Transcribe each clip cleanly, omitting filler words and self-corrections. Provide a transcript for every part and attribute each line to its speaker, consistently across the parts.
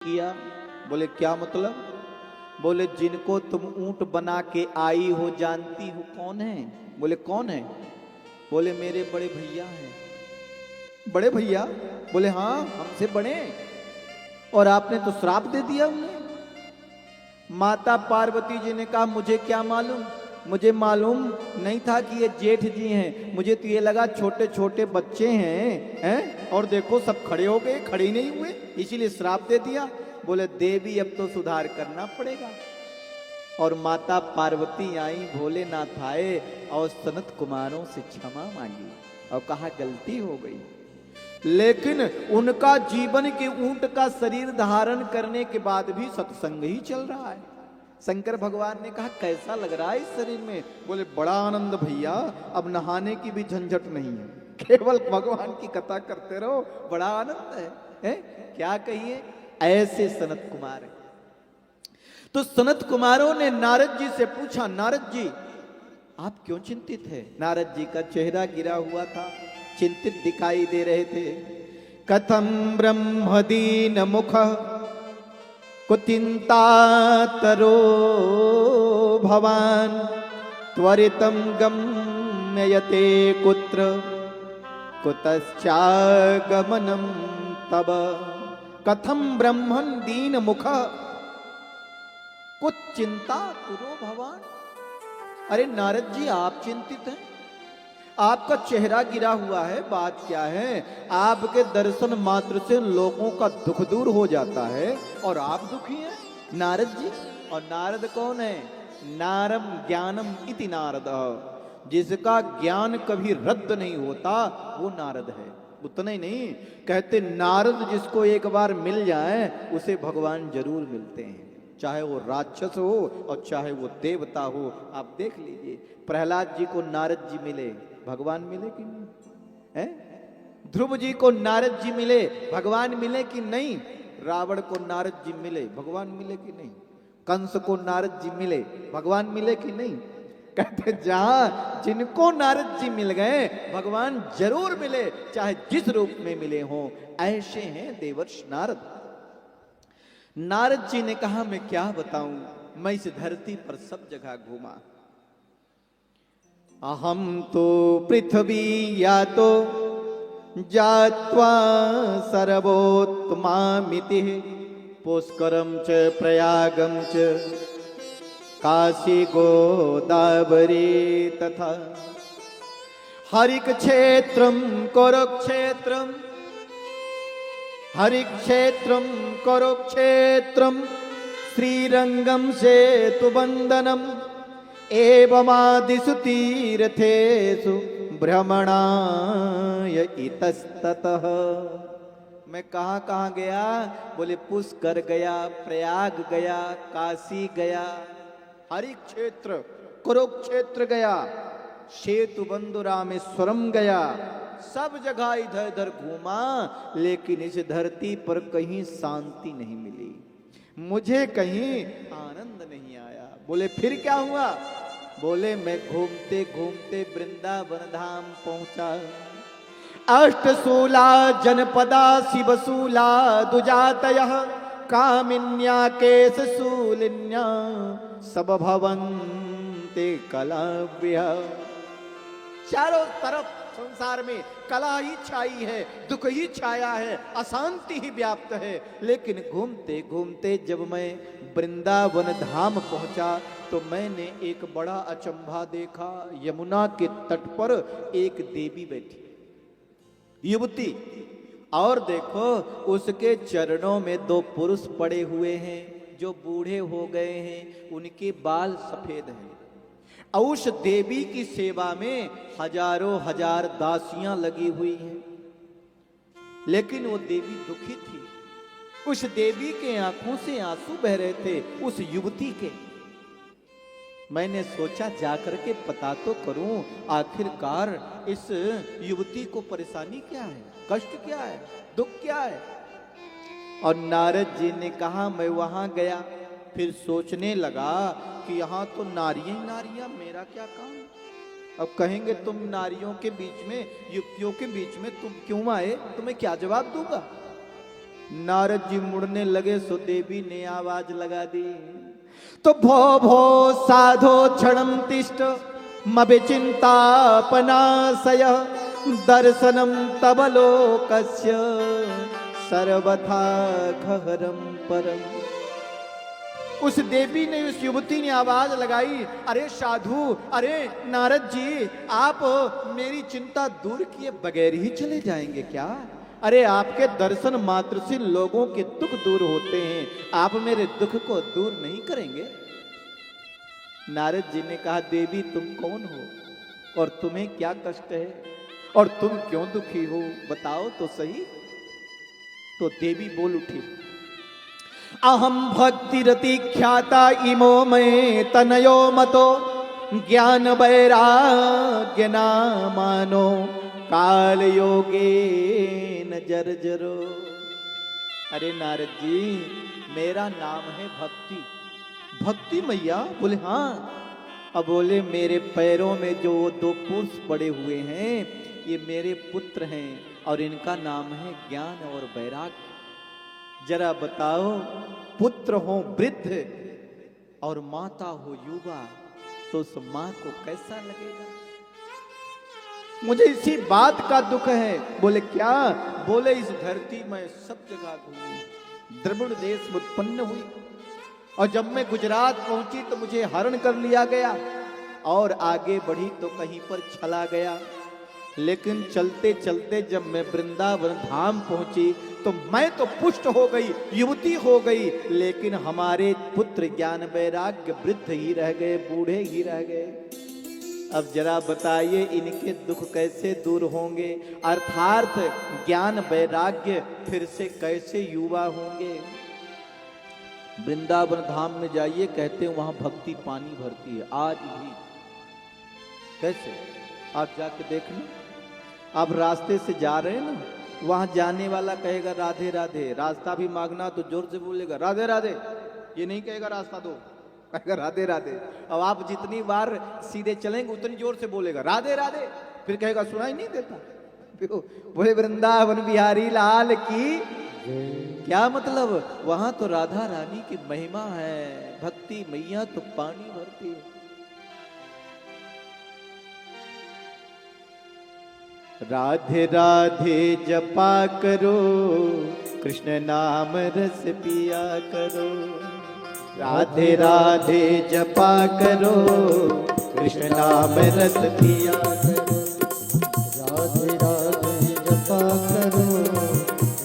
Speaker 1: किया। बोले क्या मतलब? बोले जिनको तुम ऊंट बना के आई हो जानती हो कौन है? बोले कौन है? बोले मेरे बड़े भैया हैं। बड़े भैया? बोले हाँ हमसे बड़े। और आपने तो श्राप दे दिया उन्हें। माता पार्वती जी ने कहा मुझे क्या मालूम, मुझे मालूम नहीं था कि ये जेठ जी हैं। मुझे तो ये लगा छोटे छोटे बच्चे हैं और देखो सब खड़े हो गए, खड़े ही नहीं हुए, इसीलिए श्राप दे दिया। बोले देवी अब तो सुधार करना पड़ेगा। और माता पार्वती आई, भोलेनाथ आए और सनत कुमारों से क्षमा मांगी और कहा गलती हो गई। लेकिन उनका जीवन के ऊंट का शरीर धारण करने के बाद भी सत्संग ही चल रहा है। शंकर भगवान ने कहा कैसा लग रहा है इस शरीर में? बोले बड़ा आनंद भैया, अब नहाने की भी झंझट नहीं है, केवल भगवान की कथा करते रहो, बड़ा आनंद है? क्या कहिए, ऐसे सनत कुमार है। तो सनत कुमारों ने नारद जी से पूछा, नारद जी आप क्यों चिंतित है? नारद जी का चेहरा गिरा हुआ था, चिंतित दिखाई दे रहे थे। कथम ब्रह्मदीन मुख कुचिंतातरो भवान त्वरितम गम्यते कुत्र कुतश्चागमनम तब। कथम ब्रह्मन दीन मुख कुछ चिंता तुरो भवान। अरे नारद जी आप चिंतित हैं, आपका चेहरा गिरा हुआ है, बात क्या है? आपके दर्शन मात्र से लोगों का दुख दूर हो जाता है और आप दुखी हैं नारद जी। और नारद कौन है? नारम ज्ञानम इति नारद, जिसका ज्ञान कभी रद्द नहीं होता वो नारद है। उतना ही नहीं, कहते नारद जिसको एक बार मिल जाए उसे भगवान जरूर मिलते हैं, चाहे वो राक्षस हो और चाहे वो देवता हो। आप देख लीजिए, प्रहलाद जी को नारद जी मिले, भगवान मिले कि नहीं? है? ध्रुव जी को नारद जी मिले, भगवान मिले कि नहीं? रावण को नारद जी मिले, भगवान मिले कि नहीं? कंस को नारद जी मिले, भगवान मिले कि नहीं? कहते जहां जिनको नारद जी मिल गए भगवान जरूर मिले, चाहे जिस रूप में मिले हों। ऐसे हैं देवर्षि नारद। नारद जी ने कहा मैं क्या बताऊं, मैं इस धरती पर सब जगह घूमा। अहम तो पृथ्वी या तो जात्वा सर्वोत्तमामिति पुष्करम च प्रयागम च काशी गोदावरी तथा हरिक क्षेत्रम कुरुक्षेत्रम हरिक्षेत्रम कुरुक्षेत्रम श्रीरंगम सेतुबंधनम एवमादिषु तीर्थेषु भ्रमणाय इतस्ततः। मैं कहाँ कहाँ गया? बोले पुष्कर गया, प्रयाग गया, काशी गया, हरिक्षेत्र कुरुक्षेत्र गया, सेतुबंधु रामेश्वरम गया, सब जगह इधर इधर घूमा, लेकिन इस धरती पर कहीं शांति नहीं मिली, मुझे कहीं आनंद नहीं आया। बोले फिर क्या हुआ? बोले मैं घूमते घूमते वृंदावन धाम पहुंचा। अष्टशूला जनपदा शिवशूला दुजातयः कामिन्या केशशूलिन्या सब भवन्ते कलाव्या। चारों तरफ संसार में कला ही छाई है, दुख ही छाया है, अशांति ही व्याप्त है। लेकिन घूमते घूमते जब मैं वृंदावन धाम पहुंचा तो मैंने एक बड़ा अचंभा देखा। यमुना के तट पर एक देवी बैठी, युवती, और देखो उसके चरणों में दो पुरुष पड़े हुए हैं जो बूढ़े हो गए हैं, उनके बाल सफेद हैं। उस देवी की सेवा में हजारों हजार दासियां लगी हुई हैं, लेकिन वो देवी दुखी थी। उस देवी के आंखों से आंसू बह रहे थे, उस युवती के। मैंने सोचा जाकर के पता तो करूं, आखिरकार इस युवती को परेशानी क्या है, कष्ट क्या है, दुख क्या है। और नारद जी ने कहा मैं वहां गया, फिर सोचने लगा कि यहाँ तो नारियां नारियां, मेरा क्या काम। अब कहेंगे तुम नारियों के बीच में, युवतियों के बीच में तुम क्यों आए, तुम्हें क्या जवाब दूंगा। नारद जी मुड़ने लगे सो देवी ने आवाज लगा दी, तो भो भो साधो क्षणम तिष्ठ मविचिंतापनाशय दर्शनम तब लोकस्य सर्वथा घहरम परम। उस देवी ने, उस युवती ने आवाज लगाई, अरे साधु, अरे नारद जी, आप मेरी चिंता दूर किए बगैर ही चले जाएंगे क्या? अरे आपके दर्शन मात्र से लोगों के दुख दूर होते हैं, आप मेरे दुख को दूर नहीं करेंगे? नारद जी ने कहा, देवी तुम कौन हो और तुम्हें क्या कष्ट है और तुम क्यों दुखी हो, बताओ तो सही। तो देवी बोल उठी, अहम भक्ति रति ख्याता इमो में तनयो मतो ज्ञान वैराग्य नामानो काल योगे न जर्जरो। अरे नारद जी, मेरा नाम है भक्ति। भक्ति मैया? बोले हाँ। अब बोले, मेरे पैरों में जो दो पुरुष पड़े हुए हैं ये मेरे पुत्र हैं और इनका नाम है ज्ञान और वैराग्य। जरा बताओ, पुत्र हो वृद्ध और माता हो युवा, तो उस मां को कैसा लगेगा? मुझे इसी बात का दुख है। बोले क्या? बोले इस धरती में सब जगह घूमी, द्रविड़ देश में उत्पन्न हुई और जब मैं गुजरात पहुंची तो मुझे हरण कर लिया गया और आगे बढ़ी तो कहीं पर चला गया। लेकिन चलते चलते जब मैं वृंदावन धाम पहुंची तो मैं तो पुष्ट हो गई, युवती हो गई, लेकिन हमारे पुत्र ज्ञान वैराग्य वृद्ध ही रह गए, बूढ़े ही रह गए। अब जरा बताइए इनके दुख कैसे दूर होंगे, अर्थात ज्ञान वैराग्य फिर से कैसे युवा होंगे? वृंदावन धाम में जाइए, कहते हैं वहां भक्ति पानी भरती है आज भी। कैसे? आप जाके देखना। आप रास्ते से जा रहे हैं ना, वहां जाने वाला कहेगा राधे राधे, रास्ता भी मांगना तो जोर से बोलेगा राधे राधे, ये नहीं कहेगा रास्ता दो, कहेगा राधे राधे। अब आप जितनी बार सीधे चलेंगे उतनी जोर से बोलेगा राधे राधे, फिर कहेगा सुनाई नहीं देता। बोले वृंदावन बिहारी लाल की क्या मतलब? वहां तो राधा रानी की महिमा है, भक्ति मैया तो पानी भरती है। राधे राधे जपा करो, कृष्ण नाम रस पिया करो। राधे राधे जपा करो, कृष्ण नाम रस पिया करो। राधे राधे जपा करो,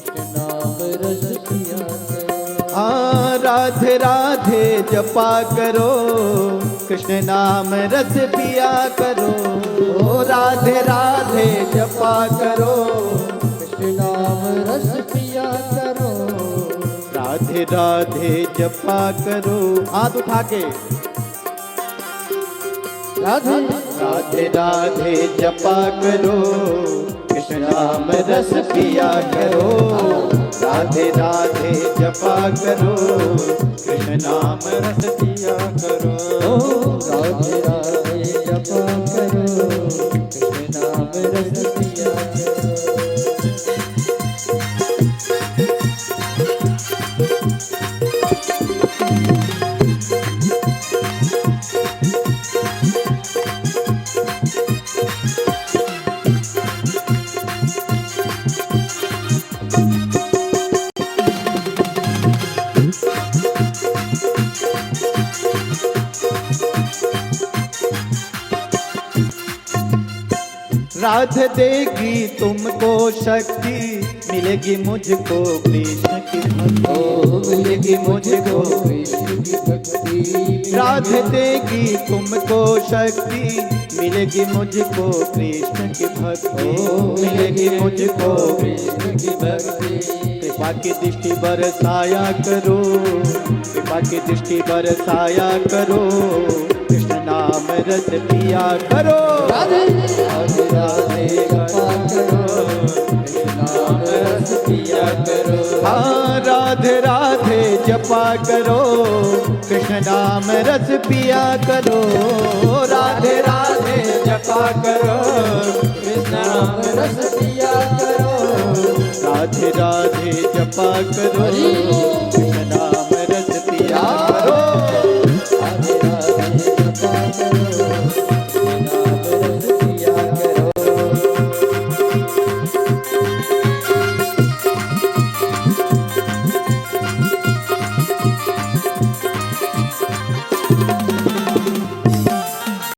Speaker 1: कृष्ण नाम रस पिया करो। हाँ, राधे राधे जपा करो, कृष्ण नाम रस पिया करो। ओ राधे राधे जपा करो, कृष्ण नाम रस पिया करो। राधे राधे जपा करो, हाथ उठा के। राधे राधे राधे जपा करो, कृष्ण नाम रस पिया करो। राधे राधे जपा करो, कृष्ण नाम रस पिया करो। राधे राधे जपा करो, कृष्ण नाम रस पिया करो। राधे देगी तुमको शक्ति, मिलेगी मुझको कृष्ण की भक्ति। मिलेगी मुझको कृष्ण की भक्ति। राधे देगी तुमको शक्ति, मिलेगी मुझको कृष्ण की भक्ति। मिलेगी मुझको कृष्ण की भक्ति। कृपा की दृष्टि बरसाया करो, कृपा की दृष्टि बरसाया करो। कृष्ण नाम रस पिया करो। राधे राधे राधे जपा करो, कृष्ण नाम रस पिया करो। हाँ, राधे राधे जपा करो, कृष्ण नाम रस पिया करो। राधे राधे जपा करो, कृष्ण नाम रस पिया करो। राधे राधे जपा करो, कृष्ण नाम रस पिया करो,
Speaker 2: राधे राधे जपा करो,